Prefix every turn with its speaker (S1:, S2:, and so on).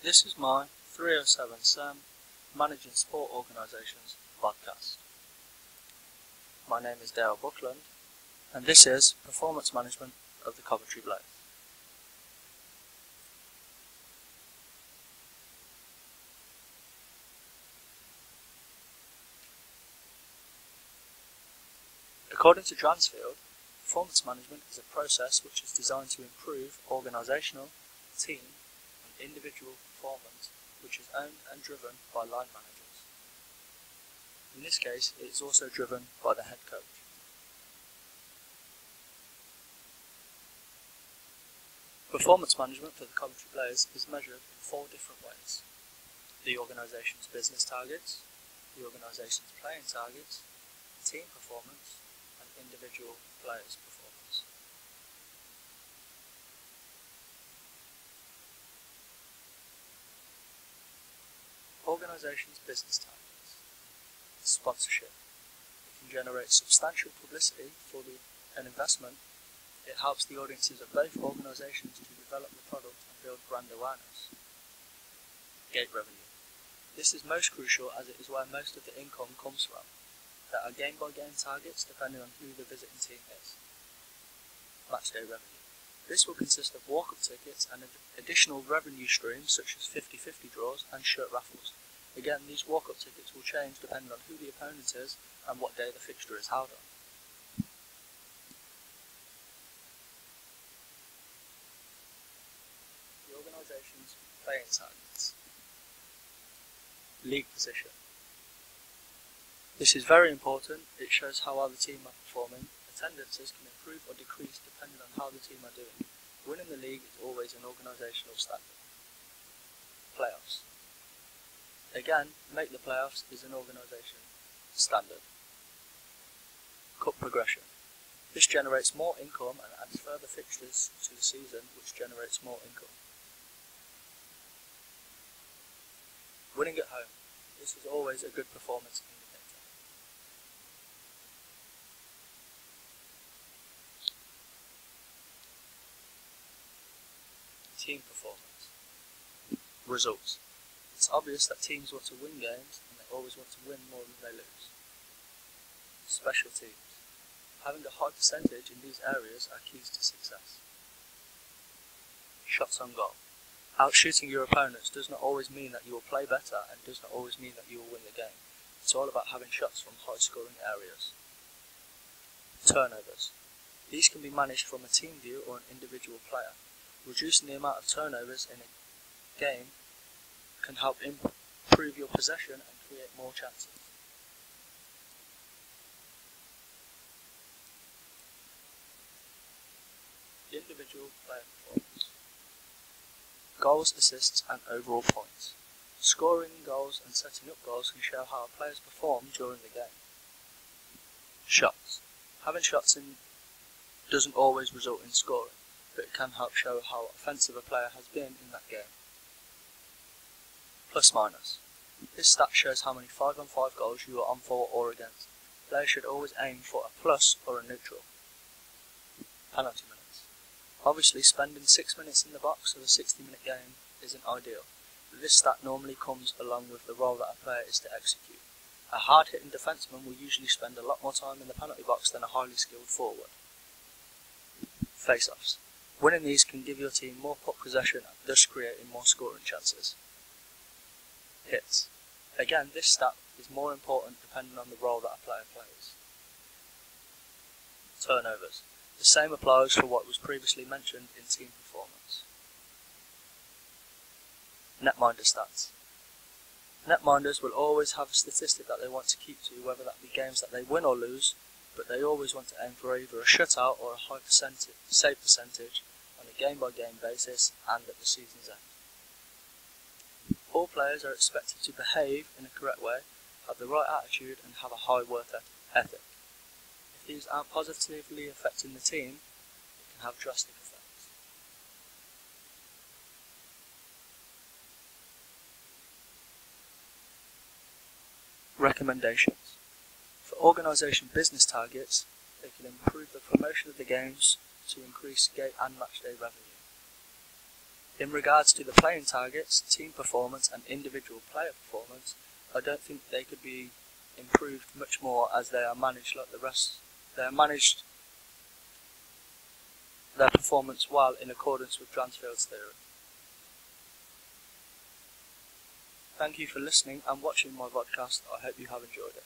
S1: This is my 307 SEM Managing Sport Organisations podcast. My name is Dale Buckland and this is Performance Management of the Coventry Blaze. According to Dransfield, performance management is a process which is designed to improve organisational, team and individual performance which is owned and driven by line managers. In this case, it is also driven by the head coach. Performance management for the Coventry Blaze is measured in 4 different ways: the organisation's business targets, the organisation's playing targets, team performance, and individual players' performance. Organisation's business targets. Sponsorship. It can generate substantial publicity for an investment. It helps the audiences of both organisations to develop the product and build brand awareness. Gate revenue. This is most crucial as it is where most of the income comes from. There are game-by-game targets depending on who the visiting team is. Matchday revenue. This will consist of walk-up tickets and additional revenue streams such as 50-50 draws and shirt raffles. Again, these walk-up tickets will change depending on who the opponent is and what day the fixture is held on. The organisation's playing targets. League position. This is very important. It shows how well the team are performing. Attendances can improve or decrease depending on how the team are doing. Winning the league is always an organisational standard. Playoffs. Again, make the playoffs is an organisation standard. Cup progression. This generates more income and adds further fixtures to the season, which generates more income. Winning at home. This is always a good performance indicator. Team performance. Results. It's obvious that teams want to win games and they always want to win more than they lose. Special teams. Having a high percentage in these areas are keys to success. Shots on goal. Outshooting your opponents does not always mean that you will play better and does not always mean that you will win the game. It's all about having shots from high scoring areas. Turnovers. These can be managed from a team view or an individual player. Reducing the amount of turnovers in a game can help improve your possession and create more chances. Individual player performance. Goals, assists and overall points. Scoring goals and setting up goals can show how a players perform during the game. Shots. Having shots in doesn't always result in scoring, but it can help show how offensive a player has been in that game. Plus minus. This stat shows how many 5-on-5 goals you are on for or against. Players should always aim for a plus or a neutral. Penalty minutes. Obviously, spending 6 minutes in the box of a 60-minute game isn't ideal, but this stat normally comes along with the role that a player is to execute. A hard-hitting defenceman will usually spend a lot more time in the penalty box than a highly skilled forward. Face-offs. Winning these can give your team more puck possession and thus creating more scoring chances. Hits. Again, this stat is more important depending on the role that a player plays. Turnovers. The same applies for what was previously mentioned in team performance. Netminder stats. Netminders will always have a statistic that they want to keep to, whether that be games that they win or lose, but they always want to aim for either a shutout or a high save percentage on a game-by-game basis and at the season's end. All players are expected to behave in a correct way, have the right attitude and have a high work ethic. If these aren't positively affecting the team, it can have drastic effects. Recommendations. For organisation business targets, they can improve the promotion of the games to increase gate and matchday revenue. In regards to the playing targets, team performance and individual player performance, I don't think they could be improved much more as they are managed like the rest. They are managed their performance while in accordance with Dransfield's theory. Thank you for listening and watching my podcast. I hope you have enjoyed it.